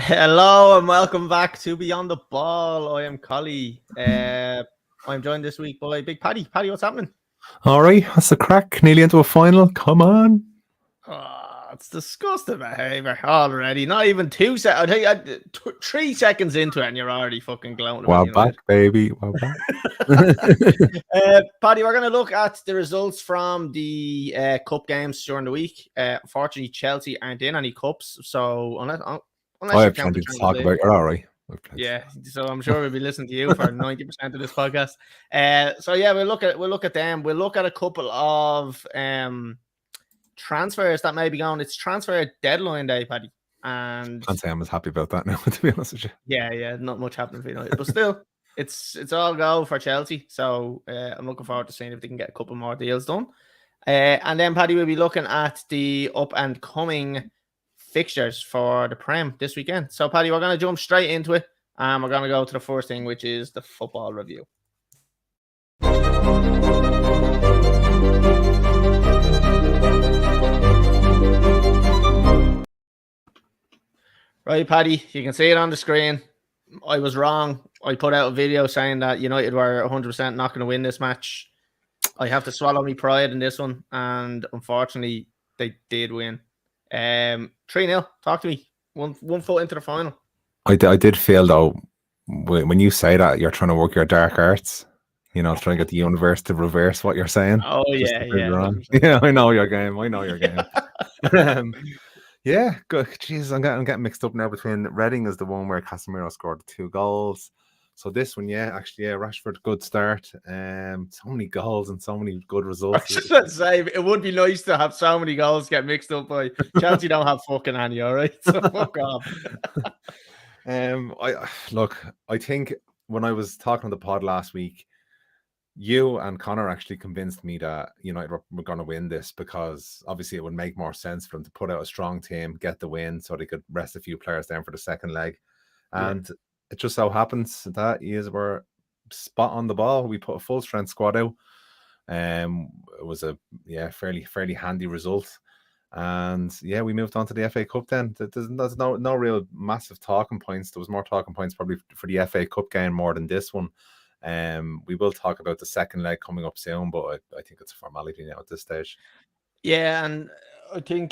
Hello and welcome back to Beyond the Ball. I am Colly. I'm joined this week by Big Paddy. Paddy, what's happening? All right, that's a crack. Nearly into a final. Come on. Oh, it's disgusting behaviour already. Not even 2 seconds. I tell you, 3 seconds into it and you're already fucking gloating Wow, about back, baby. Wow, back. Paddy, we're going to look at the results from the cup games during the week. Unfortunately, Chelsea aren't in any cups, so unless I have plenty to talk about. You're all right. Yeah, so I'm sure we'll be listening to you for 90% of this podcast. So yeah, we'll look at them. We'll look at a couple of transfers that may be going. It's transfer deadline day, Paddy, and Can't say I'm as happy about that now, to be honest with you. Yeah, not much happening for United, but still, it's all go for Chelsea. So I'm looking forward to seeing if they can get a couple more deals done. And then Paddy will be looking at the up and coming fixtures for the Prem this weekend. So Paddy, we're going to jump straight into it, and we're going to go to the first thing, which is the football review. Right, Paddy, you can see it on the screen. I was wrong. I put out a video saying that United were 100% not going to win this match. I have to swallow my pride in this one, and unfortunately, they did win. 3-0. Talk to me. One foot into the final. I did feel, though, when you say that, you're trying to work your dark arts. Trying to get the universe to reverse what you're saying. Oh, yeah. Yeah, I know your game. Yeah, good. Jeez, I'm getting mixed up now between Reading is the one where Casemiro scored 2 goals. So this one, Rashford, good start. So many goals and so many good results. I was just say, it would be nice to have so many goals get mixed up by Chelsea. Don't have fucking any, all right? So fuck off. I think when I was talking on the pod last week, you and Connor actually convinced me that United were going to win this, because obviously it would make more sense for them to put out a strong team, get the win, so they could rest a few players down for the second leg. And it just so happens that you were spot on the ball. We put a full strength squad out. It was a fairly handy result. And we moved on to the FA Cup then. There's no real massive talking points. There was more talking points probably for the FA Cup game more than this one. We will talk about the second leg coming up soon, but I think it's a formality now at this stage. Yeah, and I think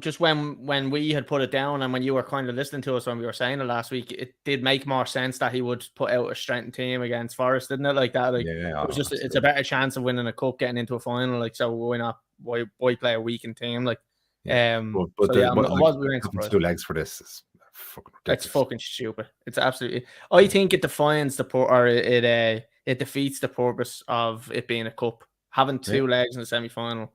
just when we had put it down and when you were kind of listening to us when we were saying it last week, it did make more sense that he would put out a strengthened team against Forest, didn't it? Like that, it was just it's a better chance of winning a cup, getting into a final. Like, so why not? Why play a weakened team? Like, we went 2 legs for this. Is fucking ridiculous. It's fucking stupid. It's absolutely. I think it defines it defeats the purpose of it being a cup. Having 2 legs in the semi-final.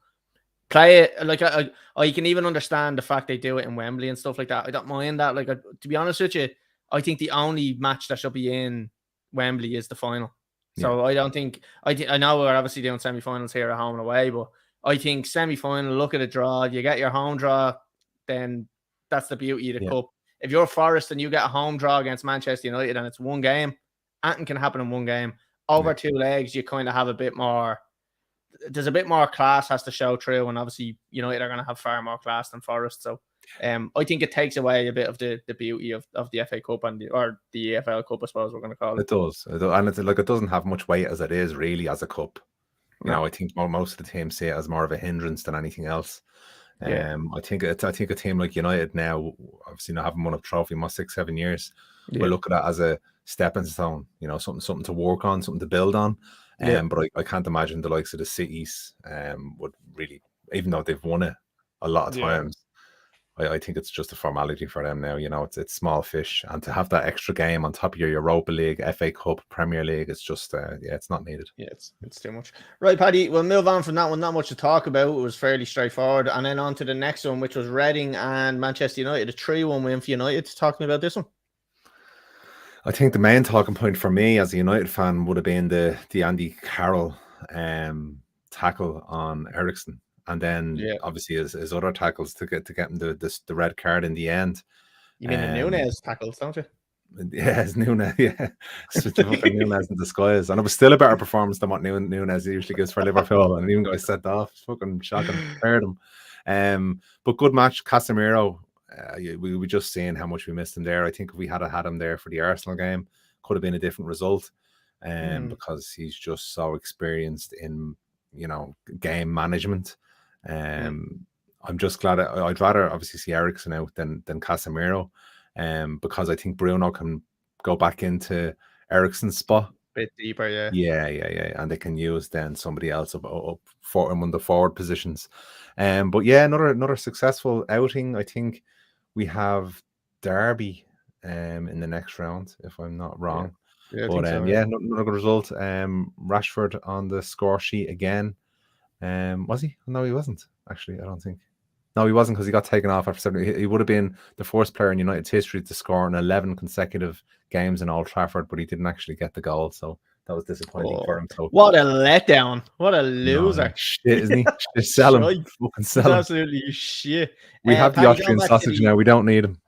Play it like I can even understand the fact they do it in Wembley and stuff like that. I don't mind that. Like, to be honest with you, I think the only match that should be in Wembley is the final. So I don't think I know we're obviously doing semi-finals here at home and away, but I think semi-final, look at a draw. You get your home draw, then that's the beauty of the cup. If you're Forest and you get a home draw against Manchester United and it's 1 game, anything can happen in 1 game. Over 2 legs, you kind of have a bit more. There's a bit more class has to show through, and obviously United are going to have far more class than Forest. So I think it takes away a bit of the beauty of the FA Cup or the EFL Cup, I suppose we're going to call it. It does. And it's like it doesn't have much weight as it is really as a cup. I think most of the teams see it as more of a hindrance than anything else. I think a team like United now, obviously not having won a trophy in 6-7 years, will look at that as a stepping stone, something to work on, something to build on. But I can't imagine the likes of the Cities would really, even though they've won it a lot of times, I think it's just a formality for them now. It's small fish, and to have that extra game on top of your Europa League, FA Cup, Premier League, it's just it's not needed. Yeah, it's too much. Right, Paddy, we'll move on from that one. Not much to talk about. It was fairly straightforward, and then on to the next one, which was Reading and Manchester United, a 3-1 win for United. Talk to me about this one. I think the main talking point for me as a United fan would have been the Andy Carroll tackle on Eriksen. And then obviously his other tackles to get him the red card in the end. You mean the Núñez tackles, don't you? Yeah, it's Núñez. Yeah, it's fucking Núñez in disguise, and it was still a better performance than what Núñez usually gives for Liverpool. And even got set off, it's fucking shocking. Heard him. But good match. Casemiro we were just saying how much we missed him there. I think if we had had him there for the Arsenal game, could have been a different result. Because he's just so experienced in, game management. I'm just glad I'd rather obviously see Eriksen out than Casemiro, because I think Bruno can go back into Eriksen's spot. Bit deeper, yeah. Yeah. And they can use then somebody else up for him on the forward positions. But yeah, another successful outing. I think we have Derby in the next round, if I'm not wrong. Yeah, but so, another good result. Rashford on the score sheet again. Was he? No, he wasn't. Actually, I don't think. No, he wasn't, because he got taken off after 7. He would have been the first player in United's history to score in 11 consecutive games in Old Trafford, but he didn't actually get the goal, so that was disappointing for him. So what a letdown! What a loser! Shit, isn't he? Just sell him. Fucking sell him. Absolutely shit. We have the Austrian sausage now. We don't need him.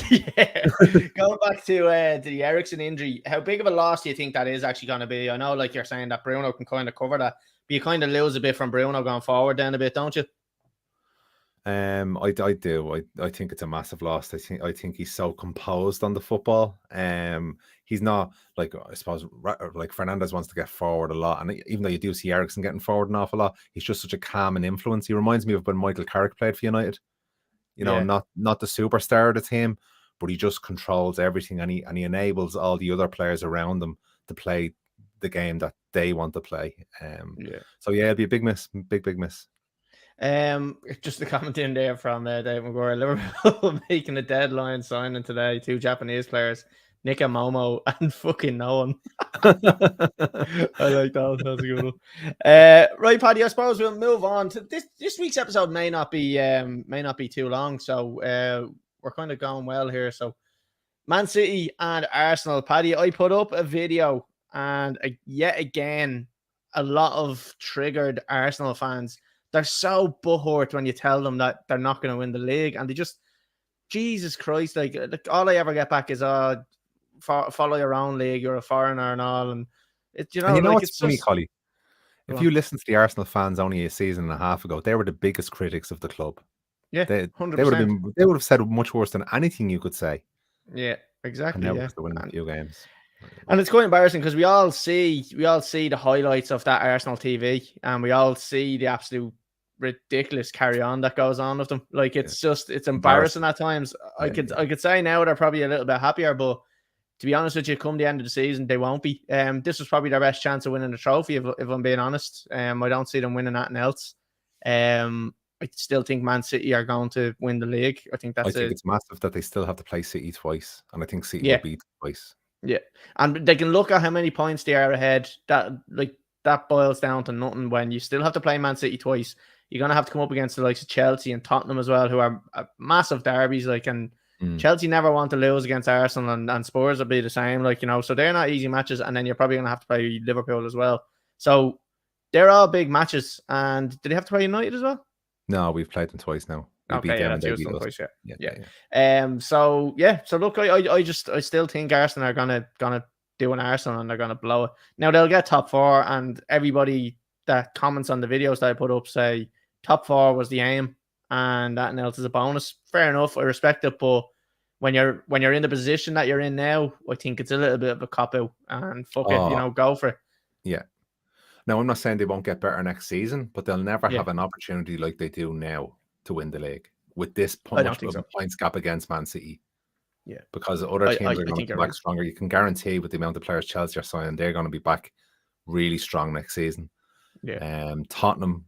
Yeah. Going back to the Eriksen injury, how big of a loss do you think that is actually going to be? I know, like you're saying, that Bruno can kind of cover that, but you kind of lose a bit from Bruno going forward then a bit, don't you? I do. I think it's a massive loss. I think he's so composed on the football. He's not like, I suppose, like Fernandes wants to get forward a lot, and even though you do see Eriksen getting forward an awful lot, he's just such a calm and influence. He reminds me of when Michael Carrick played for United. Not the superstar of the team, but he just controls everything, and he enables all the other players around him to play the game that they want to play. So yeah, it'll be a big miss, big miss. Just a comment in there from Dave McGuire. Liverpool making a deadline signing today. 2 Japanese players, Nika Momo and fucking no one. I like that. That's a good one. Right, Paddy. I suppose we'll move on to this week's episode. May not be too long, so we're kind of going well here. So, Man City and Arsenal. Paddy, I put up a video, and yet again, a lot of triggered Arsenal fans. They're so butthurt when you tell them that they're not going to win the league, and they just, Jesus Christ, like all I ever get back is follow your own league, you're a foreigner and all, and it's what's funny, Colly? If you listen to the Arsenal fans only a season and a half ago, they were the biggest critics of the club. Yeah, 100%. They would have said much worse than anything you could say. Yeah, exactly. And now we're winning a few games. And it's quite embarrassing because we all see the highlights of that Arsenal TV, and we all see the absolute ridiculous carry on that goes on with them. Like it's embarrassing at times. I could say now they're probably a little bit happier, but to be honest with you, come the end of the season, they won't be. This was probably their best chance of winning the trophy, if I'm being honest. I don't see them winning anything else. I still think Man City are going to win the league. I think it's massive that they still have to play City twice, and I think City will beat twice. Yeah, and they can look at how many points they are ahead. That boils down to nothing when you still have to play Man City twice. You're going to have to come up against the likes of Chelsea and Tottenham as well, who are massive derbies. Chelsea never want to lose against Arsenal, and Spurs will be the same. So they're not easy matches. And then you're probably going to have to play Liverpool as well. So they're all big matches. And did they have to play United as well? No, we've played them twice now. So look, I still think Arsenal are gonna do an Arsenal, and they're gonna blow it. Now they'll get top 4, and everybody that comments on the videos that I put up say top 4 was the aim, and that else is a bonus. Fair enough, I respect it, but when you're in the position that you're in now, I think it's a little bit of a cop out, and go for it. Yeah. Now, I'm not saying they won't get better next season, but they'll never have an opportunity like they do now to win the league with this much of a points gap against Man City. Yeah, because other teams are going to come back stronger. You can guarantee with the amount of players Chelsea are signing, they're going to be back really strong next season. Yeah. Tottenham,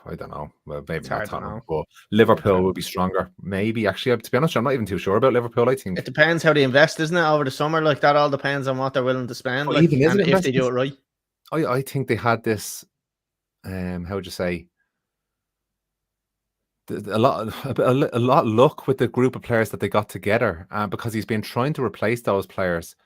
I don't know. Well, maybe not Tottenham, but Liverpool will be stronger. Maybe, actually, to be honest, I'm not even too sure about Liverpool. I think it depends how they invest, isn't it, over the summer? Like that all depends on what they're willing to spend. And if they do it right. I think they had this, how would you say, a lot of luck with the group of players that they got together, because he's been trying to replace those players,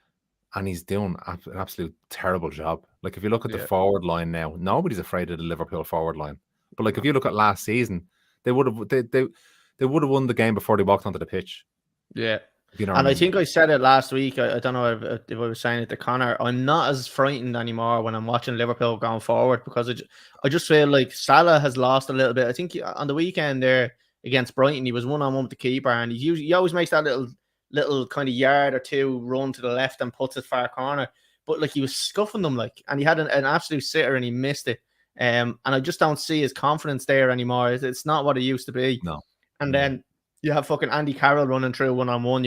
and he's doing an absolute terrible job. Like if you look at the forward line now, nobody's afraid of the Liverpool forward line. But like if you look at last season, they would have won the game before they walked onto the pitch. Yeah. I think I said it last week. I don't know if I was saying it to Connor. I'm not as frightened anymore when I'm watching Liverpool going forward, because I just feel like Salah has lost a little bit. I think on the weekend there, against Brighton. He was 1-on-1 with the keeper, and he always makes that little kind of yard or two run to the left and puts it far corner. But like he was scuffing them, like, and he had an absolute sitter and he missed it. And I just don't see his confidence there anymore. It's not what it used to be. No. And then you have fucking Andy Carroll running through 1-on-1.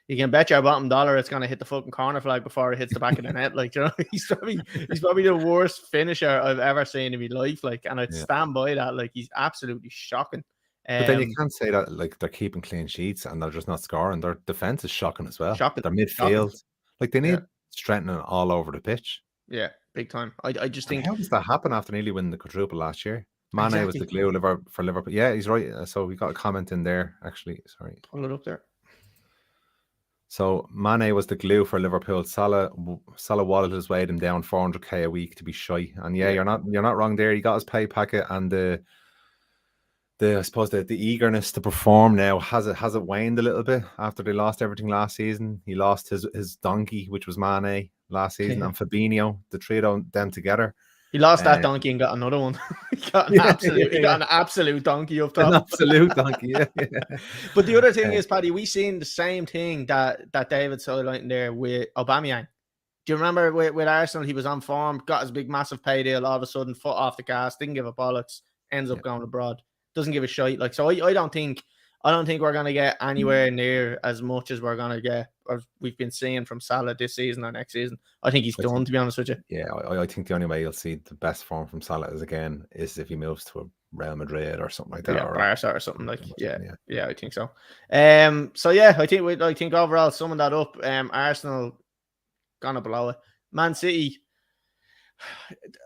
You can bet your bottom dollar it's gonna hit the fucking corner flag before it hits the back of the net. Like, you know, he's probably the worst finisher I've ever seen in my life. Like, and I'd stand by that. Like, he's absolutely shocking. But then you can't say that like they're keeping clean sheets and they're just not scoring. Their defense is shocking as well. Their midfield, like they need strengthening all over the pitch. Yeah, big time. I just think, how does that happen after nearly winning the quadruple last year? Mane was the glue for Liverpool. Yeah, he's right. So we got a comment in there, actually. Sorry. Pull it up there. So Mane was the glue for Liverpool. Salah walleted weighed him down 400k a week to be shy. And you're not wrong there. He got his pay packet, and I suppose the eagerness to perform now has it waned a little bit after they lost everything last season. He lost his donkey, which was Mane last season, and Fabinho, the trio of them together. He lost that donkey and got another one. He got an absolute donkey up top. An absolute donkey, yeah. But the other thing is, Paddy, we seen the same thing that David's highlighting there with Aubameyang. Do you remember with Arsenal, he was on form, got his big massive pay deal, all of a sudden foot off the gas, didn't give a bollocks, ends up going abroad, doesn't give a shite. Like, so I don't think we're gonna get anywhere near as much as we're gonna get, or we've been seeing from Salah this season or next season. I think he's done, to be honest with you. Yeah, I think the only way you'll see the best form from Salah is if he moves to a Real Madrid or something like that, or Barca or something like. Yeah, I think so. So yeah, I think overall, summing that up, Arsenal gonna blow it. Man City.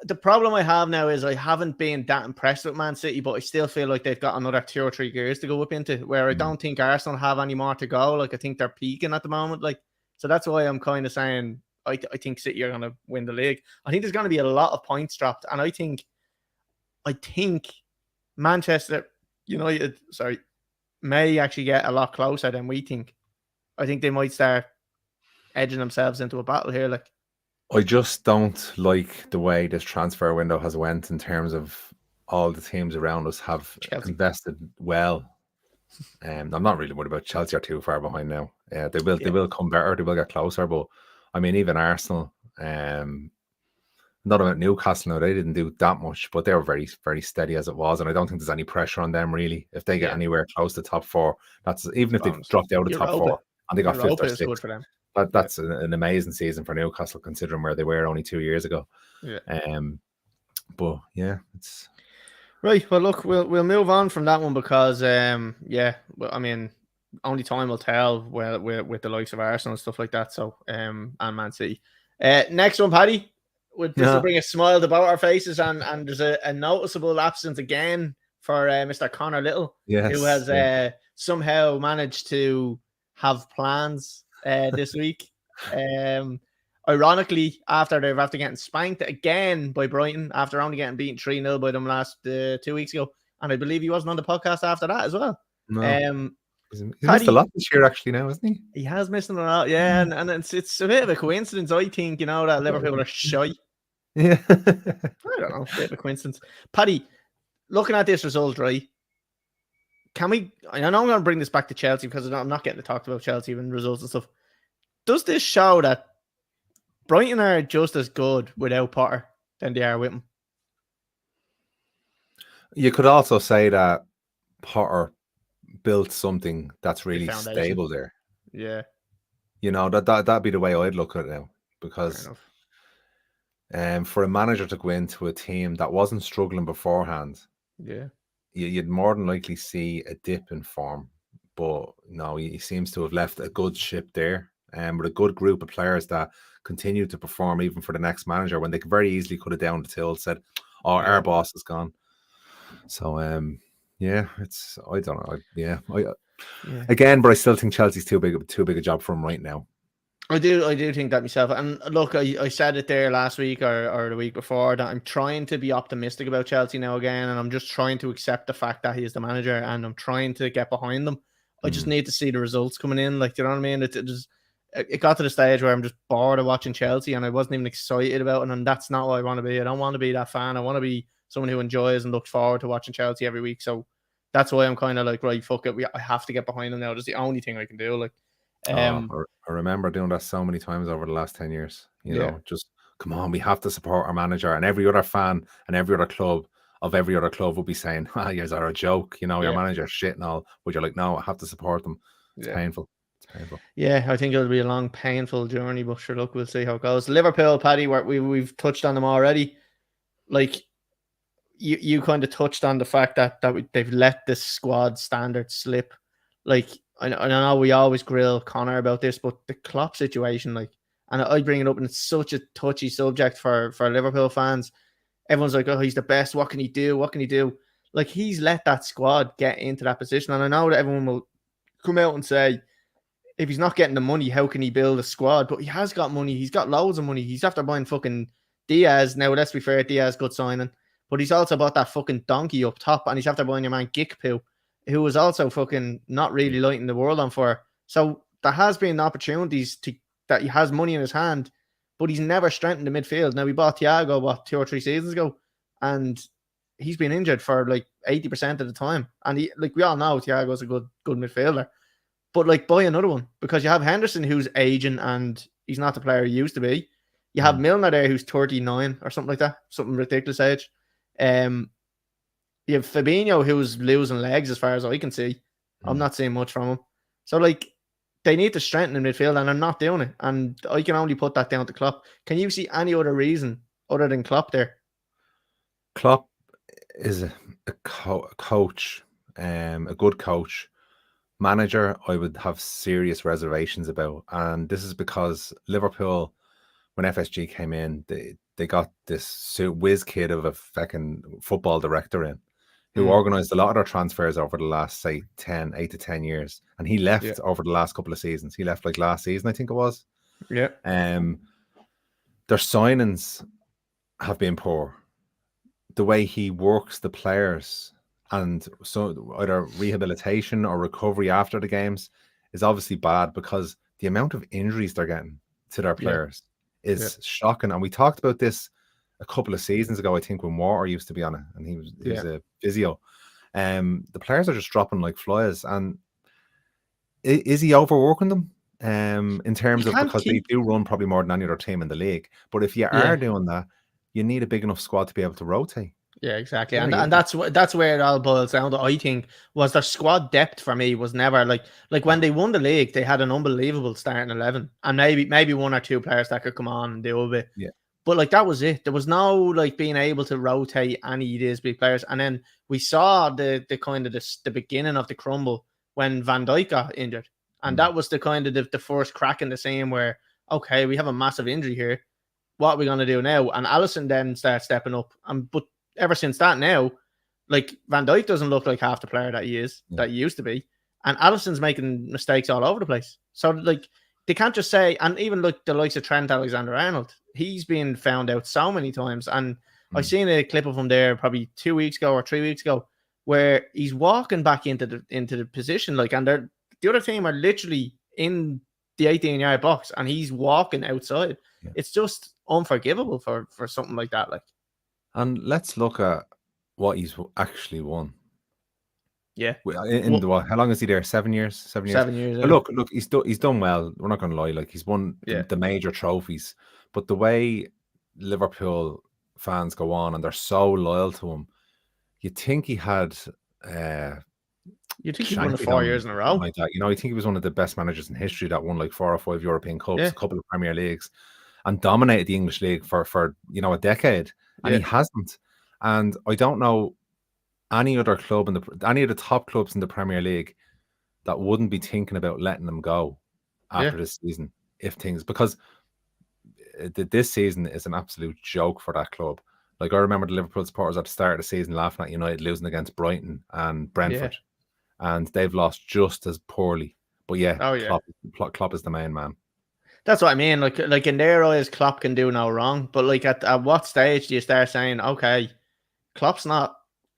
The problem I have now is I haven't been that impressed with Man City, but I still feel like they've got another 2 or 3 gears to go up into, where I don't think Arsenal have any more to go. Like, I think they're peaking at the moment. Like, so that's why I'm kind of saying I think City are going to win the league. I think there's going to be a lot of points dropped, and I think Manchester United, may actually get a lot closer than we think. I think they might start edging themselves into a battle here. Like, I just don't like the way this transfer window has went in terms of all the teams around us have invested well. I'm not really worried about Chelsea are too far behind now. They will come better, they will get closer. But I mean, even Arsenal, not about Newcastle, no, they didn't do that much, but they were very, very steady as it was. And I don't think there's any pressure on them really. If they get anywhere close to top 4, that's even if they've dropped out of top 4 and they got 5th or 6th. Good for them. That's an amazing season for Newcastle, considering where they were only 2 years ago. But yeah, it's right. Well, look, we'll move on from that one because well, I mean, only time will tell with the likes of Arsenal and stuff like that. So and Man City. Next one, Paddy. This will bring a smile to both our faces, and there's a noticeable absence again for Mr. Connor Little, who has somehow managed to have plans this week. Ironically, after getting spanked again by Brighton, after only getting beaten 3-0 by them last 2 weeks ago, and I believe he wasn't on the podcast after that as well. No. He's missed a lot this year, actually, now, hasn't he? He has missed a lot, yeah, and it's a bit of a coincidence, I think, that Liverpool are shy. Yeah. I don't know, a bit of a coincidence. Paddy, looking at this result, right? I know I'm going to bring this back to Chelsea because I'm not getting to talk about Chelsea and results and stuff. Does this show that Brighton are just as good without Potter than they are with him? You could also say that Potter built something that's really stable there. Yeah. That'd be the way I'd look at it now, because for a manager to go into a team that wasn't struggling beforehand, you'd more than likely see a dip in form. But no, he seems to have left a good ship there, with a good group of players that continue to perform even for the next manager, when they very easily could have down the till said, our boss is gone. So it's, I don't know. Again, but I still think Chelsea's too big a job for him right now. I do think that myself. And look, I said it there last week or the week before that I'm trying to be optimistic about Chelsea now again, and I'm just trying to accept the fact that he is the manager, and I'm trying to get behind them. I just need to see the results coming in. Like, you know what I mean? It got to the stage where I'm just bored of watching Chelsea, and I wasn't even excited about it, and that's not what I want to be. I don't want to be that fan. I want to be someone who enjoys and looks forward to watching Chelsea every week. So that's why I'm kind of like, right, fuck it, I have to get behind him now. That's the only thing I can do. Like, I remember doing that so many times over the last 10 years. Just come on, we have to support our manager, and every other fan and every other club will be saying, "Ah, you are a joke. Your manager's shit and all." But you're like, no, I have to support them. It's painful. It's painful. Yeah, I think it'll be a long, painful journey, but sure, look, we'll see how it goes. Liverpool, Paddy, we've touched on them already. Like, you kind of touched on the fact that they've let the squad standard slip. Like, I know we always grill Connor about this, but the Klopp situation, like, and I bring it up, and it's such a touchy subject for Liverpool fans. Everyone's like, oh, he's the best. What can he do? What can he do? Like, he's let that squad get into that position. And I know that everyone will come out and say, if he's not getting the money, how can he build a squad? But he has got money. He's got loads of money. He's after buying fucking Diaz. Now, let's be fair, Diaz, good signing. But he's also bought that fucking donkey up top. And he's after buying your man Gikpu, who was also fucking not really lighting the world on fire. So there has been opportunities that he has money in his hand, but he's never strengthened the midfield. Now, we bought Thiago, 2 or 3 seasons ago, and he's been injured for like 80% of the time. And we all know Thiago's a good midfielder. But like, buy another one, because you have Henderson, who's aging and he's not the player he used to be. You have Milner there, who's 39 or something like that, something ridiculous age. You have Fabinho, who's losing legs as far as I can see. I'm not seeing much from him. So like, they need to strengthen the midfield, and they're not doing it. And I can only put that down to Klopp. Can you see any other reason other than Klopp there? Klopp is a coach, a good coach. Manager, I would have serious reservations about. And this is because Liverpool, when FSG came in, they got this whiz kid of a fucking football director in, who organised a lot of their transfers over the last, say, 8 to 10 years. And he left over the last couple of seasons. He left like last season, I think it was. Yeah. Their signings have been poor. The way he works the players, and so either rehabilitation or recovery after the games, is obviously bad, because the amount of injuries they're getting to their players is shocking. And we talked about this a couple of seasons ago, I think, when Water used to be on it, and he was a physio. The players are just dropping like flies. And is he overworking them? In terms of, because they do run probably more than any other team in the league. But if you are doing that, you need a big enough squad to be able to rotate. Yeah, exactly. And that's where it all boils down to, I think, was their squad depth for me was never like when they won the league, they had an unbelievable starting 11, and maybe 1 or 2 players that could come on and do a bit. Yeah. But like, that was it. There was no like being able to rotate any of these big players. And then we saw the kind of the beginning of the crumble when Van Dijk got injured. And that was the kind of the first crack in the seam where, okay, we have a massive injury here. What are we going to do now? And Alisson then starts stepping up. But ever since that now, like, Van Dijk doesn't look like half the player that he is, that he used to be. And Alisson's making mistakes all over the place. So, like, they can't just say, and even like the likes of Trent Alexander-Arnold, he's been found out so many times. And I seen a clip of him there probably 2 weeks ago or 3 weeks ago, where he's walking back into the position, like, and the other team are literally in the 18-yard box, and he's walking outside. Yeah. It's just unforgivable for something like that. Like, and let's look at what he's actually won. Yeah. How long is he there? 7 years? 7 years. 7 years. Yeah. Look, he's done well. We're not going to lie. Like, he's won the major trophies. But the way Liverpool fans go on, and they're so loyal to him, you'd think he had. You think he won 4 years in a row? Like that. I think he was one of the best managers in history that won like 4 or 5 European Cups, a couple of Premier Leagues, and dominated the English league for a decade. And he hasn't. And I don't know any other club any of the top clubs in the Premier League that wouldn't be thinking about letting them go after this season, because this season is an absolute joke for that club. Like, I remember the Liverpool supporters at the start of the season laughing at United losing against Brighton and Brentford, and they've lost just as poorly. But Klopp is the main man. That's what I mean. Like in their eyes, Klopp can do no wrong. But like, at what stage do you start saying, okay, Klopp's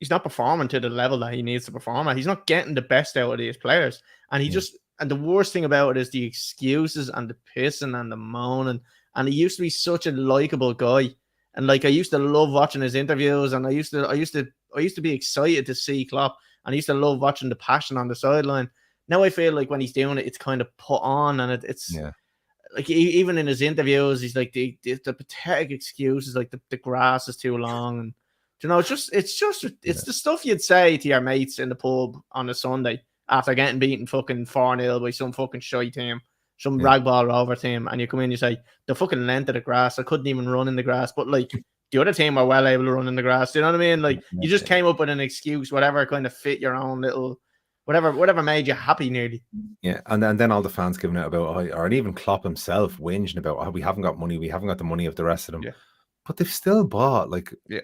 he's not performing to the level that he needs to perform at. He's not getting the best out of these players. And and the worst thing about it is the excuses and the pissing and the moaning. And he used to be such a likable guy. And like, I used to love watching his interviews, and I used to be excited to see Klopp. and I used to love watching the passion on the sideline. Now I feel like when he's doing it, it's kind of put on, and it's like even in his interviews, he's like the pathetic excuses, like the grass is too long, and it's the stuff you'd say to your mates in the pub on a Sunday after getting beaten fucking 4-0 by some fucking shy team, some ragball rover team, and you come in, you say the fucking length of the grass, I couldn't even run in the grass, but like the other team were well able to run in the grass. Do you know what I mean? Like you just came up with an excuse, whatever kind of fit your own little. Whatever made you happy, nearly. Yeah, and then all the fans giving out about, or even Klopp himself whinging about, we haven't got money, we haven't got the money of the rest of them. Yeah. But they've still bought like 200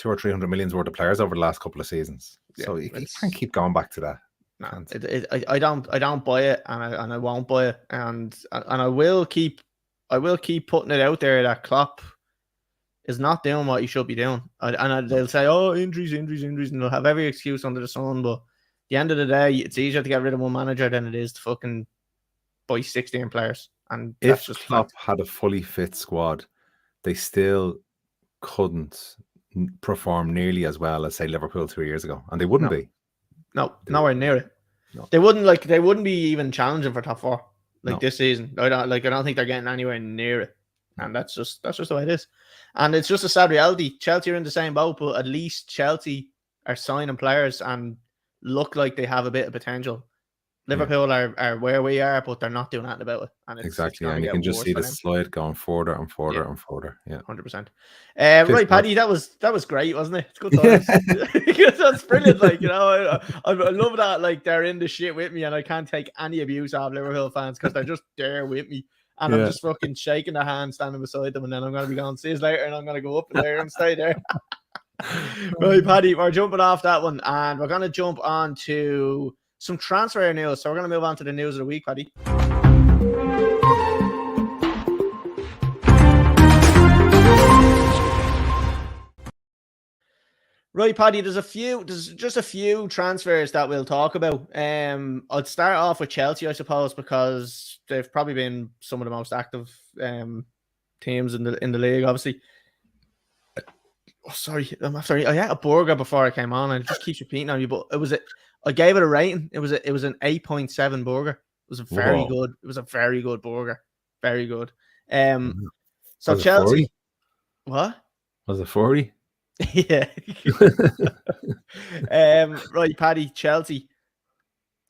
or 300 millions worth of players over the last couple of seasons. Yeah, so you can't keep going back to that. No, I don't buy it, and I won't buy it, and I will keep putting it out there that Klopp is not doing what he should be doing, and they'll say, oh, injuries, and they'll have every excuse under the sun, but the end of the day, it's easier to get rid of one manager than it is to fucking buy 16 players. And if Klopp had a fully fit squad, they still couldn't perform nearly as well as say Liverpool 3 years ago, and they wouldn't be. No, nowhere near it. No. They wouldn't be even challenging for top 4 this season. I don't think they're getting anywhere near it, and that's just the way it is. And it's just a sad reality. Chelsea are in the same boat, but at least Chelsea are signing players and look like they have a bit of potential. Liverpool are where we are, but they're not doing that about it. And exactly, and you can just see the slide going further and further and further. Yeah, 100%. Right, Paddy, that was great, wasn't it? It's good times. That's brilliant. Like, you know, I love that. Like, they're in the shit with me, and I can't take any abuse out of Liverpool fans because they're just there with me, and I'm just fucking shaking their hand, standing beside them, and then I'm gonna be going, see you later, and I'm gonna go up there and stay there. Right, Paddy, we're jumping off that one, and we're going to jump on to some transfer news. So we're going to move on to the news of the week, Paddy. Right, Paddy, there's just a few transfers that we'll talk about. I'll start off with Chelsea, I suppose, because they've probably been some of the most active teams in the league, obviously. Oh, sorry. I had a burger before I came on, and it just keeps repeating on you. But I gave it a rating. It was an 8.7 burger. It was a very good. It was a very good burger. Very good. So was Chelsea. It what was it 40? Yeah. Right, Paddy. Chelsea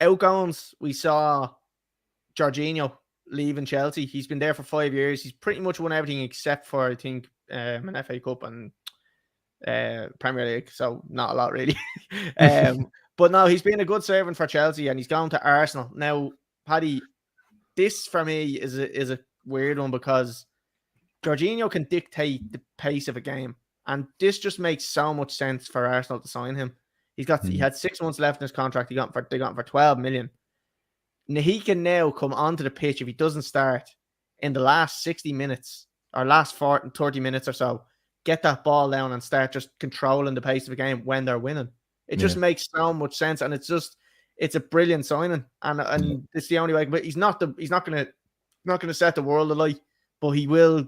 outgoings. We saw Jorginho leaving Chelsea. He's been there for 5 years. He's pretty much won everything except for, I think, an FA Cup and Premier League, so not a lot really. But no, he's been a good servant for Chelsea, and he's gone to Arsenal. Now, Paddy, this for me is a weird one because Jorginho can dictate the pace of a game, and this just makes so much sense for Arsenal to sign him. He had 6 months left in his contract. They got him for 12 million. Now, he can now come onto the pitch if he doesn't start in the last 60 minutes or last 30 minutes or so, get that ball down and start just controlling the pace of the game when they're winning. It just makes so much sense, and it's a brilliant signing, and it's the only way. But he's not gonna set the world alight, but he will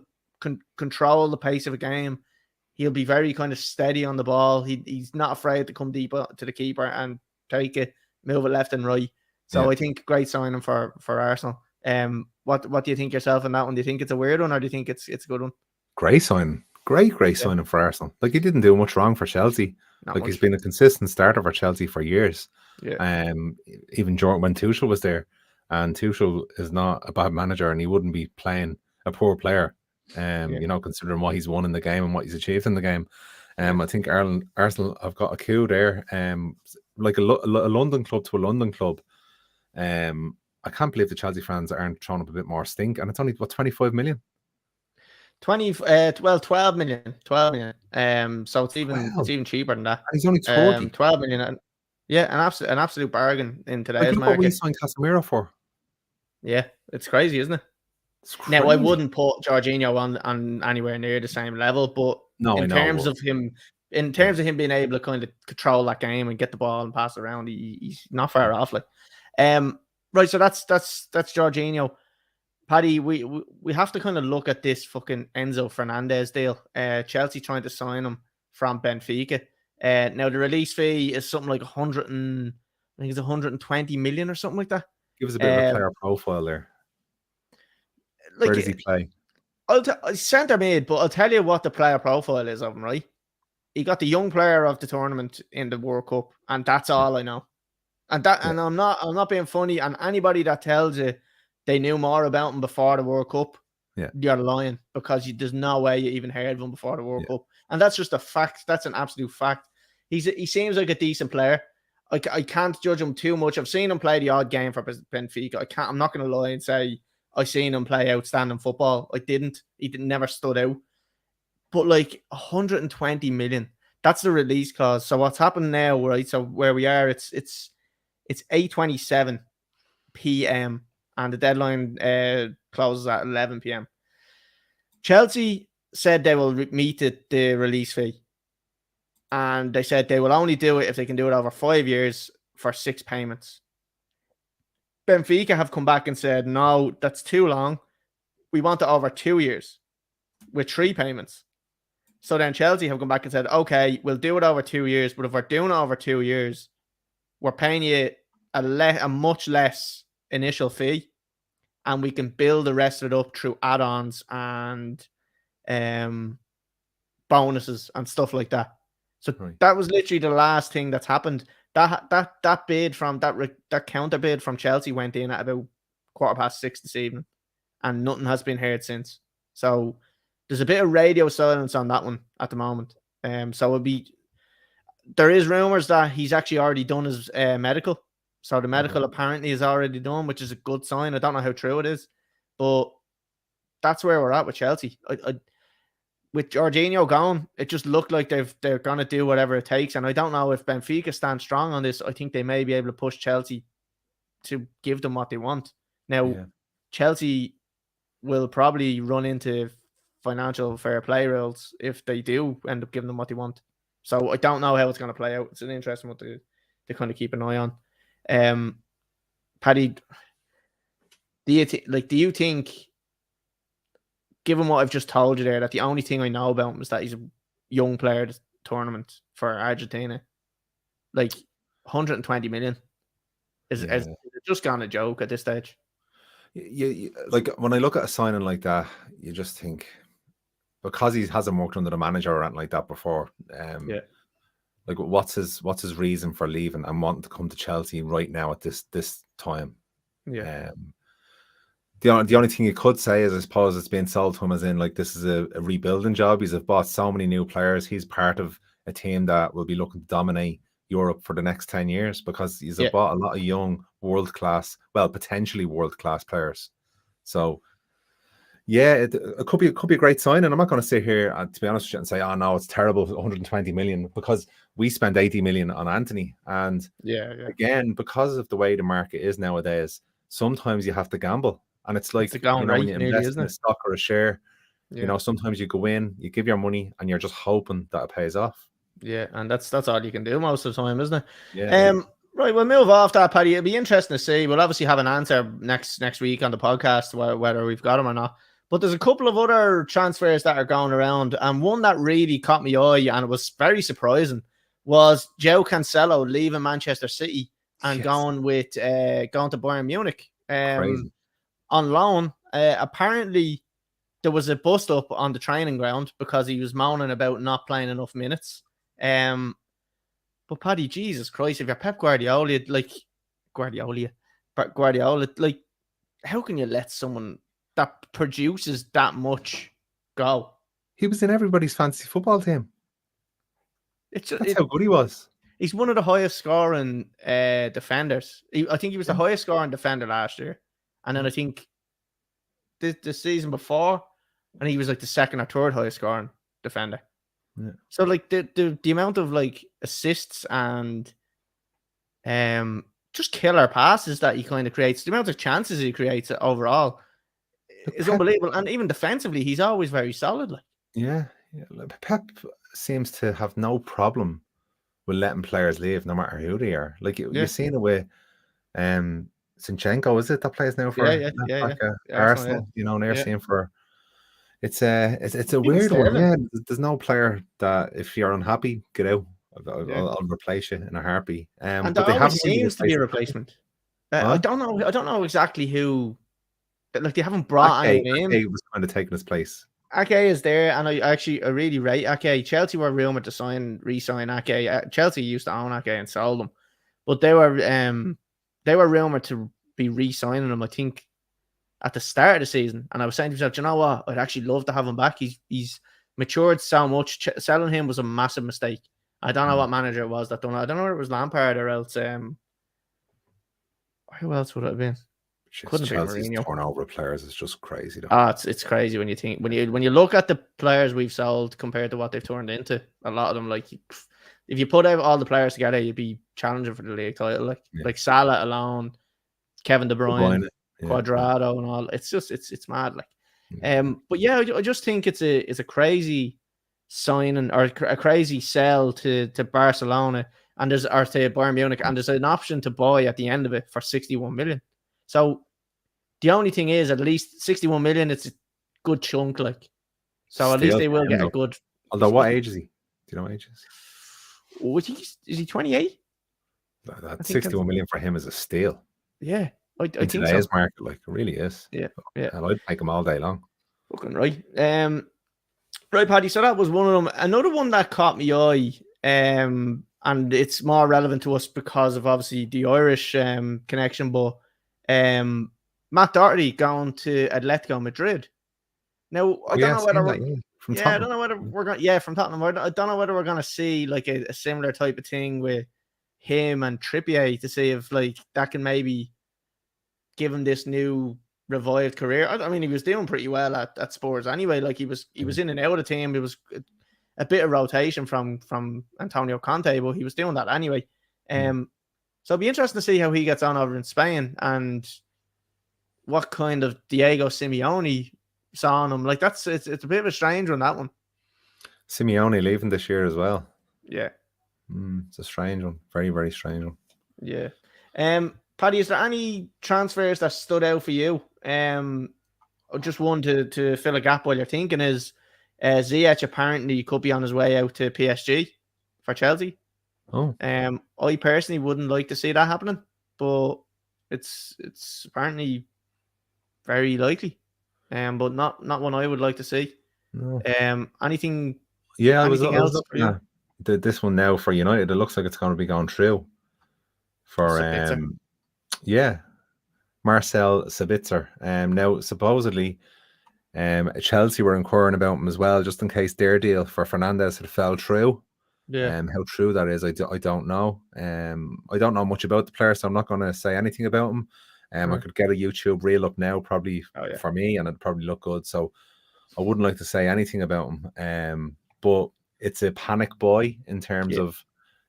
control the pace of a game. He'll be very kind of steady on the ball. He's not afraid to come deep to the keeper and take it, move it left and right. So I think great signing for Arsenal. What do you think yourself on that one? Do you think it's a weird one, or do you think it's a good one? Great signing. Great signing for Arsenal. Like, he didn't do much wrong for Chelsea. He's been a consistent starter for Chelsea for years. Yeah. Even when Tuchel was there, and Tuchel is not a bad manager, and he wouldn't be playing a poor player. You know, considering what he's won in the game and what he's achieved in the game. I think Arsenal have got a coup there. Like a London club to a London club. I can't believe the Chelsea fans aren't throwing up a bit more stink, and it's only 25 million. 12 million. So it's even cheaper than that. And he's only 40. 12 million. An absolute bargain in today's market. What we signed Casemiro for. Yeah, it's crazy, isn't it? Now, I wouldn't put Jorginho on anywhere near the same level, but in terms of him being able to kind of control that game and get the ball and pass it around, he's not far off. Like, right. So that's Jorginho. Paddy, we have to kind of look at this fucking Enzo Fernandez deal. Chelsea trying to sign him from Benfica. Now the release fee is something like 120 million or something like that. Give us a bit of a player profile there. Like, where does he play? Centre mid, but I'll tell you what the player profile is of him, right? He got the young player of the tournament in the World Cup, and that's all I know. And I'm not being funny. And anybody that tells you they knew more about him before the World Cup, you're lying, because there's no way you even heard of him before the World Cup. And that's just a fact. That's an absolute fact. He seems like a decent player. I can't judge him too much. I've seen him play the odd game for Benfica. I'm not going to lie and say I seen him play outstanding football. I didn't. Never stood out. But like 120 million, that's the release clause. So what's happened now, right? So where we are, it's 8:27 p.m. and the deadline closes at 11 p.m. Chelsea said they will meet the release fee, and they said they will only do it if they can do it over 5 years for 6 payments. Benfica have come back and said, no, that's too long. We want it over 2 years with 3 payments. So then Chelsea have come back and said, okay, we'll do it over 2 years, but if we're doing it over 2 years, we're paying you a much less initial fee, and we can build the rest of it up through add-ons and bonuses and stuff like that. So that was literally the last thing that's happened. That bid from that counter bid from Chelsea went in at about 6:15 this evening, and nothing has been heard since. So there's a bit of radio silence on that one at the moment. So there is rumors that he's actually already done his medical. So the medical apparently is already done, which is a good sign. I don't know how true it is, but that's where we're at with Chelsea. With Jorginho gone, it just looked like they're going to do whatever it takes. And I don't know if Benfica stand strong on this. I think they may be able to push Chelsea to give them what they want. Now, Chelsea will probably run into financial fair play rules if they do end up giving them what they want. So I don't know how it's going to play out. It's an interesting one to kind of keep an eye on. Paddy, do you think, given what I've just told you there, that the only thing I know about him is that he's a young player this tournament for Argentina, like 120 million is just gone a joke at this stage? Like when I look at a signing like that, you just think, because he hasn't worked under the manager or anything like that before. Like what's his reason for leaving and wanting to come to Chelsea right now at this time? The only thing you could say is, I suppose, it's being sold to him as in, like, this is a rebuilding job. He's bought so many new players. He's part of a team that will be looking to dominate Europe for the next 10 years, because he's bought a lot of young potentially world-class players. So it could be a great sign. And I'm not going to sit here, to be honest with you, and say, oh no, it's terrible, 120 million, because we spent 80 million on Anthony. And again, because of the way the market is nowadays, sometimes you have to gamble. And it's like, when you invest in a stock or a share, sometimes you go in, you give your money, and you're just hoping that it pays off. Yeah, and that's all you can do most of the time, isn't it? Right, we'll move off that, Paddy. It'll be interesting to see. We'll obviously have an answer next week on the podcast whether we've got him or not. But there's a couple of other transfers that are going around, and one that really caught my eye, and it was very surprising, was João Cancelo leaving Manchester City and going to Bayern Munich. Crazy. On loan. Apparently, there was a bust up on the training ground because he was moaning about not playing enough minutes. But Paddy, Jesus Christ, if you're Pep Guardiola, like, how can you let someone that produces that much go? He was in everybody's fantasy football team. That's how good he was. He's one of the highest scoring defenders. I think he was the highest scoring defender last year. And then I think the season before, and he was like the second or third highest scoring defender. Yeah. So like the amount of like assists and just killer passes that he kind of creates, the amount of chances he creates overall is unbelievable. And even defensively, he's always very solid. Like, Pep seems to have no problem with letting players leave, no matter who they are. Like you're seeing it with Zinchenko, is it, that plays now for Arsenal? They're seeing for. It's a weird one. Yeah, there's no player that if you're unhappy, get out. I'll replace you in a heartbeat. And But there they always haven't really seems to be replaced a it. replacement. I Huh? don't know. I don't know exactly who. Like they haven't brought Ake anyone in. was kind of taking his place. Ake is there, and I really rate Ake. Chelsea were rumored to re-sign Ake. Chelsea used to own Ake and sold them, but they were rumored to be re-signing him. I think at the start of the season, and I was saying to myself, you know what? I'd actually love to have him back. He's matured so much. Selling him was a massive mistake. I don't know what manager it was that done it. I don't know whether it was Lampard or else. Who else would it have been? Couldn't have been Chelsea's Mourinho. turnover of players is just crazy though. It's crazy when you think when you look at the players we've sold compared to what they've turned into. A lot of them, like if you put out all the players together, you'd be challenging for the league title. Like Salah alone, Kevin De Bruyne, Cuadrado, and all. It's just it's mad. But yeah, I just think it's a crazy signing or a crazy sell to Barcelona or to Bayern Munich, and there's an option to buy at the end of it for 61 million. So the only thing is, at least 61 million, it's a good chunk, so at least they will get a good. Although, what age is he? Do you know what age is? Oh, is he 28? That 61 million for him is a steal. Yeah, I think today's so. market, like, it really is. Yeah. I'd take him all day long. Fucking right. Right, Paddy. So that was one of them. Another one that caught my eye, and it's more relevant to us because of obviously the Irish connection, but Matt Doherty going to Atletico Madrid. Now I don't know whether I don't know whether we're going from Tottenham. I don't know whether we're going to see like a similar type of thing with him and Trippier to see if like that can maybe give him this new revived career. I mean, he was doing pretty well at Spurs anyway. Like he was in and out of the team. It was a bit of rotation from Antonio Conte, but he was doing that anyway. So it'll be interesting to see how he gets on over in Spain and what kind of Diego Simeone saw on him. Like it's a bit of a strange one, that one. Simeone leaving this year as well. Yeah. It's a strange one. Very, very strange one. Yeah. Paddy, is there any transfers that stood out for you? Just one to fill a gap while you're thinking is Ziyech apparently could be on his way out to PSG for Chelsea. Oh. I personally wouldn't like to see that happening, but it's apparently very likely. But not one I would like to see. No. Anything? Yeah, I anything was else looking at this one now for United. It looks like it's going to be going through for Marcel Sabitzer. Now supposedly Chelsea were inquiring about him as well, just in case their deal for Fernandes had fell through. How true that is, I don't know. I don't know much about the player, so I'm not going to say anything about him. I could get a YouTube reel up now, probably for me, and it'd probably look good. So I wouldn't like to say anything about him. But it's a panic buy in terms of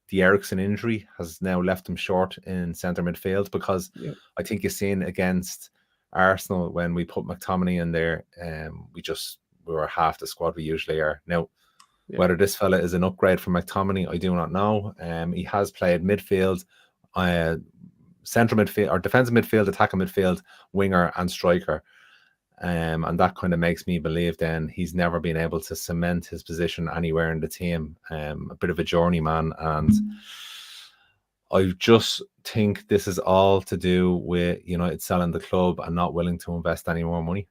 the Eriksen injury has now left him short in centre midfield, because I think you've seen against Arsenal when we put McTominay in there, we were half the squad we usually are. Now, whether this fella is an upgrade from McTominay, I do not know. He has played midfield, central midfield or defensive midfield, attacking midfield, winger and striker. And that kind of makes me believe then he's never been able to cement his position anywhere in the team. A bit of a journeyman, and I just think this is all to do with United selling the club and not willing to invest any more money.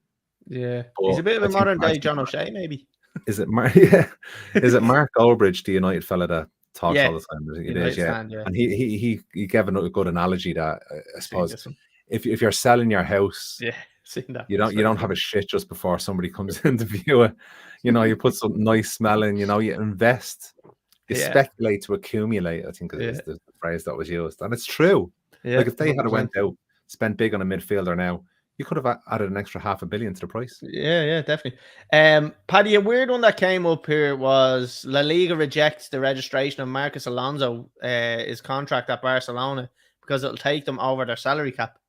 Yeah, but he's a bit of a modern day John O'Shea, maybe. Is it Mark? Is it Mark Goldbridge, the United fella that talks all the time? It is, And he gave a good analogy that I suppose if you're selling your house, you don't have a shit just before somebody comes in to view it. You put some nice smell in. You invest, you speculate to accumulate. I think is the phrase that was used, and it's true. Like if they had went out, spent big on a midfielder now, you could have added an extra $500 million to the price. Yeah, definitely. Paddy, a weird one that came up here was La Liga rejects the registration of Marcos Alonso, his contract at Barcelona, because it'll take them over their salary cap.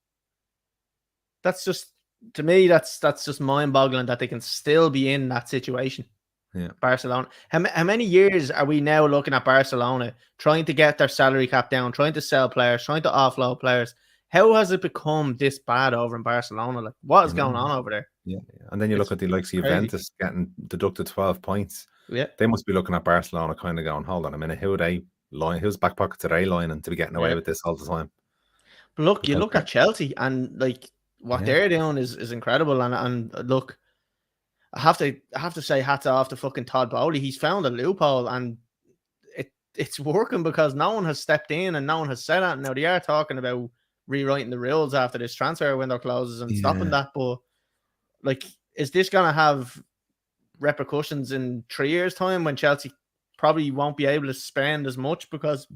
That's just, to me, that's just mind-boggling that they can still be in that situation. Yeah, Barcelona. How many years are we now looking at Barcelona trying to get their salary cap down, trying to sell players, trying to offload players? How has it become this bad over in Barcelona? Like, what is going on over there? Yeah. And then you look at the likes of Juventus getting deducted 12 points. Yeah. They must be looking at Barcelona kind of going, hold on a minute, who are they line. Who's back pocket today lining to be getting away with this all the time? But look, you look at Chelsea and like what they're doing is incredible. And look, I have to say hats off to fucking Todd Boehly. He's found a loophole and it's working because no one has stepped in and no one has said that. Now they are talking about rewriting the rules after this transfer window closes and stopping that. But like, is this going to have repercussions in 3 years' time when Chelsea probably won't be able to spend as much because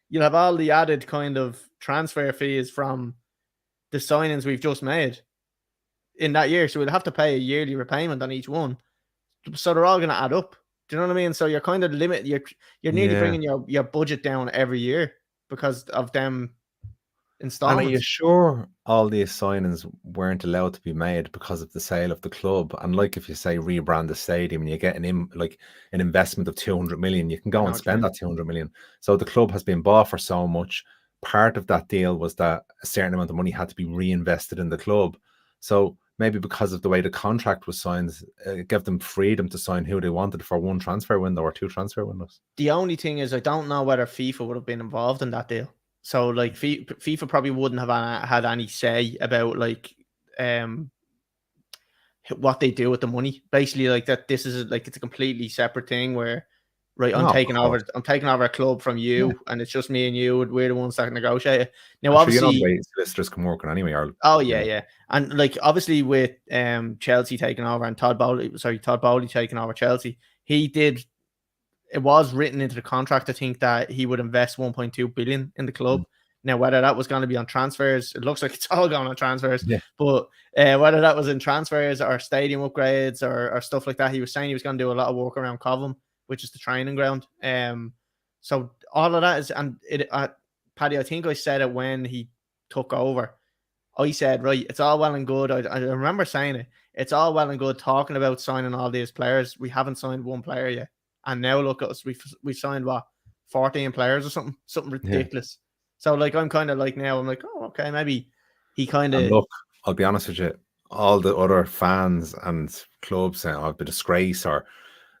you'll have all the added kind of transfer fees from the signings we've just made in that year? So we'll have to pay a yearly repayment on each one. So they're all going to add up. Do you know what I mean? So you're kind of you're nearly bringing your budget down every year because of them installments. And are you sure all these signings weren't allowed to be made because of the sale of the club? And like if you say rebrand the stadium and you get an investment of 200 million, you can go and spend that 200 million. So the club has been bought for so much. Part of that deal was that a certain amount of money had to be reinvested in the club. So maybe because of the way the contract was signed, it gave them freedom to sign who they wanted for one transfer window or two transfer windows. The only thing is I don't know whether FIFA would have been involved in that deal. So like FIFA probably wouldn't have had any say about like what they do with the money. Basically, like that this is like it's a completely separate thing where I'm taking over a club from you and it's just me and you. We're the ones that negotiate it. Now obviously the way solicitors can work on anyway. And like obviously with Chelsea taking over and Todd Boehly taking over Chelsea, it was written into the contract, I think, that he would invest 1.2 billion in the club. Now, whether that was going to be on transfers, it looks like it's all going on transfers. But whether that was in transfers or stadium upgrades or stuff like that, he was saying he was going to do a lot of work around Cobham, which is the training ground. So all of that is, and Paddy, I think I said it when he took over. I said, right, it's all well and good. I remember saying it. It's all well and good talking about signing all these players. We haven't signed one player yet. And now look at us. We've signed 14 players or something ridiculous. So like I'm kind of like now I'm like, oh, okay, maybe he kind of look. I'll be honest with you. All the other fans and clubs saying, "Oh, the disgrace," or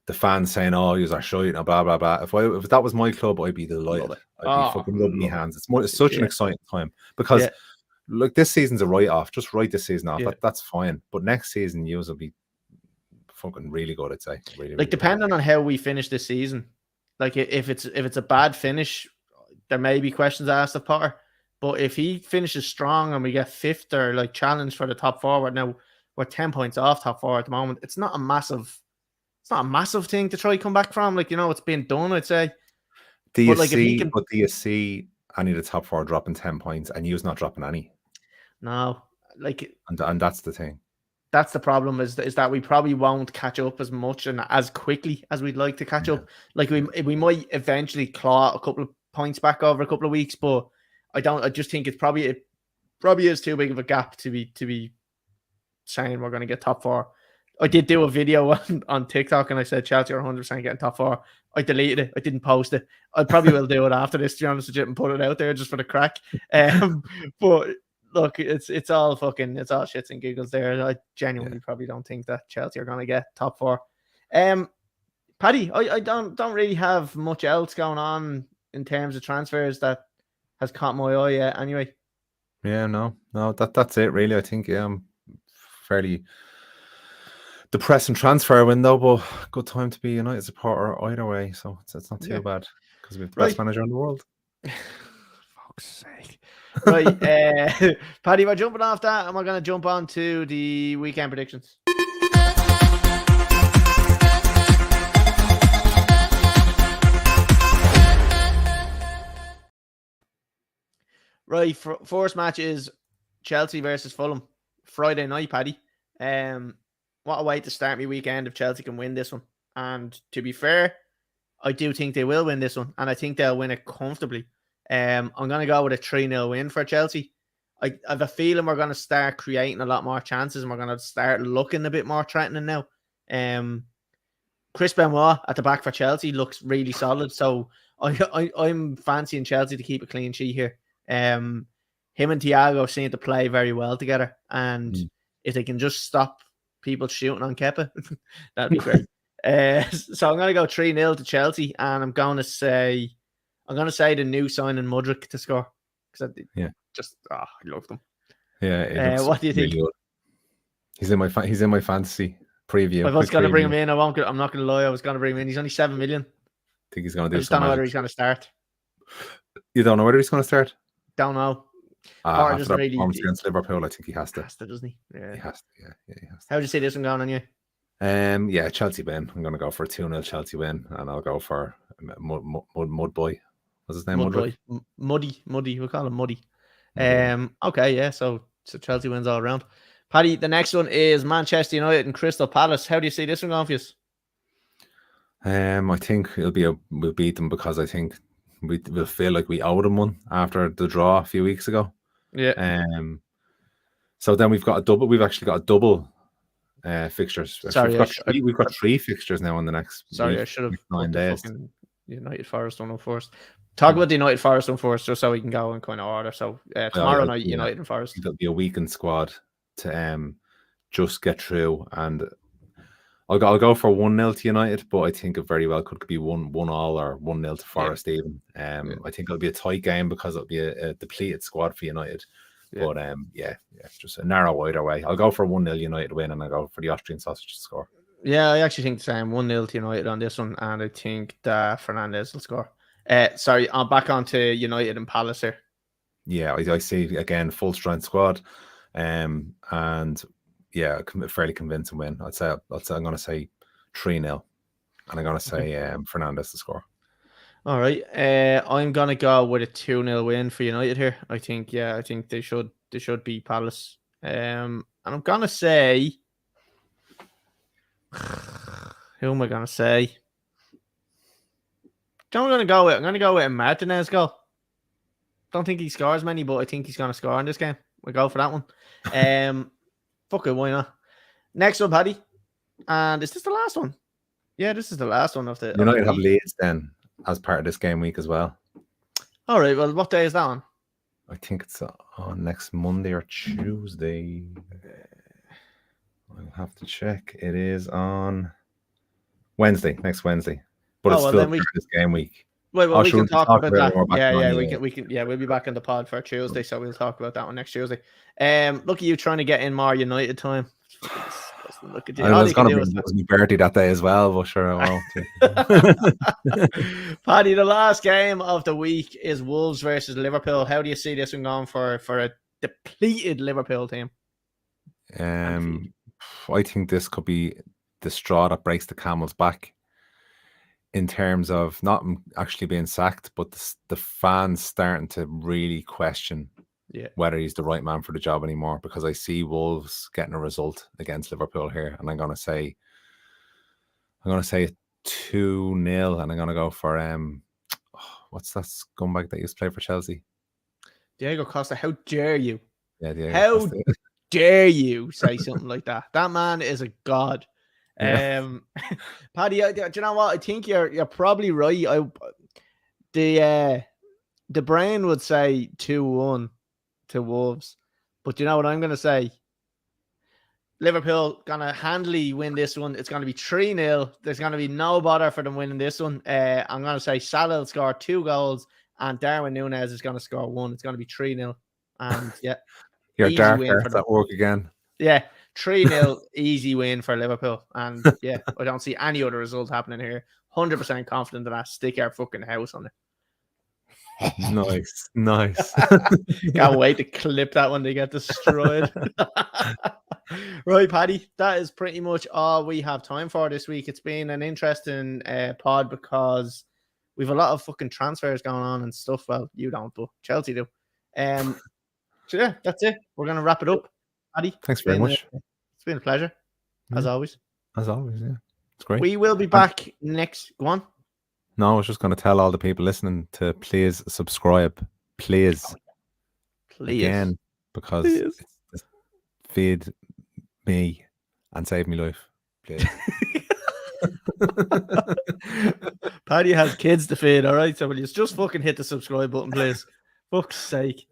the fans saying, "Oh, you're shite," blah blah blah. If that was my club, I'd be delighted. I'd be fucking rubbing my hands. It's such an exciting time because look, this season's a write-off. Just write this season off. That's fine. But next season, yous will be fucking really good, I'd say. Really, like depending on how we finish this season, like if it's a bad finish, there may be questions asked of Potter. But if he finishes strong and we get fifth or like challenge for the top four, now we're 10 points off top four at the moment. It's not a massive thing to try come back from. Like, it's been done, I'd say. Do you see any of the top four dropping 10 points and you's not dropping any? No, like, and that's the thing. That's the problem is that we probably won't catch up as much and as quickly as we'd like to catch up. Like we might eventually claw a couple of points back over a couple of weeks, but I just think it probably is too big of a gap to be saying we're going to get top four. I did do a video on TikTok and I said Chelsea are 100% getting top four. I deleted it. I didn't post it. I probably will do it after this, to be honest with you, and put it out there just for the crack. But look, it's all shits and giggles there. I genuinely probably don't think that Chelsea are going to get top four. Paddy, I don't really have much else going on in terms of transfers that has caught my eye yet. Anyway. Yeah, no, that's it really. I think I'm fairly depressing transfer window, but good time to be a United supporter either way. So it's not too bad because we have the best manager in the world. Fuck's sake. Right, Paddy, we're jumping off that and we're going to jump on to the weekend predictions. Right, first match is Chelsea versus Fulham, Friday night, Paddy. What a way to start my weekend if Chelsea can win this one. And to be fair, I do think they will win this one, and I think they'll win it comfortably. I'm going to go with a 3-0 win for Chelsea. I have a feeling we're going to start creating a lot more chances and we're going to start looking a bit more threatening now. Chris Benoit at the back for Chelsea looks really solid. So I'm fancying Chelsea to keep a clean sheet here. Him and Thiago seem to play very well together. And if they can just stop people shooting on Kepa, that'd be great. So I'm going to go 3-0 to Chelsea and I'm going to say I'm gonna say the new signing Mudryk to score because Yeah. I love them. Yeah, it looks What do you think? really good. He's in my fantasy preview. I was Quick gonna bring preview. him in. I'm not gonna lie. I was gonna bring him in. He's only 7 million. I think he's gonna I do just some don't know whether magic. he's gonna start. You don't know whether he's gonna start? Don't know. Potter After doesn't that really. performance against Liverpool, I think he has to. Doesn't he? Yeah. He has to. Yeah, he has to. How do you see this one going on you? Yeah, Chelsea win. I'm gonna go for a 2-0 Chelsea win, and I'll go for Mud Boy. What's his name? Mud Boy. Muddy. We'll call him Muddy. Muddy. Okay, yeah. So Chelsea wins all around. Paddy, the next one is Manchester United and Crystal Palace. How do you see this one going for you? I think we'll beat them because I think we'll feel like we owe them one after the draw a few weeks ago. Yeah. So then we've actually got a double fixtures. Sorry, we've got 3 fixtures now in the next. Sorry, week, I should have 9 days. Fucking United Forest one first. Talk about the United Forest one first, just so we can go in kind of order. So tomorrow night, United and Forest. There'll be a weakened squad to just get through, and I'll go for 1-0 to United, but I think it very well could be 1-1 or 1-0 to Forest even. I think it'll be a tight game because it'll be a depleted squad for United. Yeah. But just a narrow either way. I'll go for 1-0 United win, and I'll go for the Austrian sausage to score. Yeah, I actually think the same. 1-0 to United on this one, and I think that Fernandes will score. Sorry, I'm back onto United and Palace here. Yeah, I see again full strength squad, and yeah, fairly convincing win. I'm going to say 3-0, and I'm going to say Fernandes to score. All right, I'm going to go with a 2-0 win for United here. I think they should beat Palace. And I'm going to say, who am I going to say? I'm going to go with a Martinez goal. Don't think he scores many, but I think he's going to score in this game. We'll go for that one. Fuck it, why not? Next one, Paddy. And is this the last one? Yeah, this is the last one of the. United have Leeds then as part of this game week as well. All right. Well, what day is that on? I think it's on next Monday or Tuesday. I'll have to check. It is on Wednesday, next Wednesday. But it's still this game week. Well, we can talk about that. We can. Yeah, we'll be back on the pod for Tuesday, so we'll talk about that one next Tuesday. Look at you trying to get in more United time. Look at you. I was going to be my birthday that day as well, but sure I won't. Paddy, the last game of the week is Wolves versus Liverpool. How do you see this one going for a depleted Liverpool team? I think this could be the straw that breaks the camel's back. In terms of not actually being sacked, but the fans starting to really question whether he's the right man for the job anymore, because I see Wolves getting a result against Liverpool here, and I'm going to say 2-0, and I'm going to go for what's that scumbag that used to play for Chelsea? Diego Costa. How dare you? Yeah, Diego Costa. Dare you say something like that? That man is a god. Yeah. Paddy, do you know what? I think you're probably right. The brain would say 2-1 to Wolves, but you know what I'm going to say? Liverpool gonna handily win this one. It's going to be 3-0. There's going to be no bother for them winning this one. I'm going to say Salah will score 2 goals, and Darwin Núñez is going to score 1. It's going to be 3-0, and yeah, your dark arts at work again. Yeah. 3-0 easy win for Liverpool. And yeah, I don't see any other result happening here. 100% confident in that. Stick our fucking house on it. Nice. Can't wait to clip that when they get destroyed. Right, Paddy, that is pretty much all we have time for this week. It's been an interesting pod because we've a lot of fucking transfers going on and stuff. Well, you don't, but Chelsea do. So yeah, that's it. We're going to wrap it up. Paddy, thanks very much. It's been a pleasure, as always. As always, yeah. It's great. We will be back next. Go on. No, I was just going to tell all the people listening to please subscribe. Please. Again, because it's feed me and save me life. Please. Paddy has kids to feed, all right? So will you just fucking hit the subscribe button, please? Fuck's sake.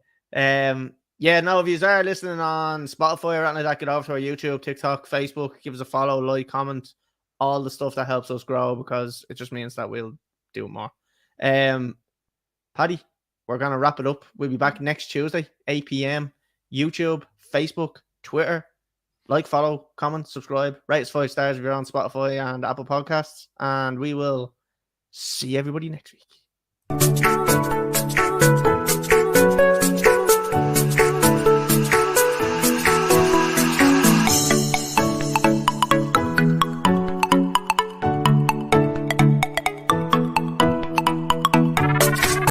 Yeah, no, if you are listening on Spotify or anything like that, get over to our YouTube, TikTok, Facebook, give us a follow, like, comment, all the stuff that helps us grow, because it just means that we'll do more. Paddy, we're going to wrap it up. We'll be back next Tuesday, 8 p.m. YouTube, Facebook, Twitter. Like, follow, comment, subscribe, rate us 5 stars if you're on Spotify and Apple Podcasts. And we will see everybody next week.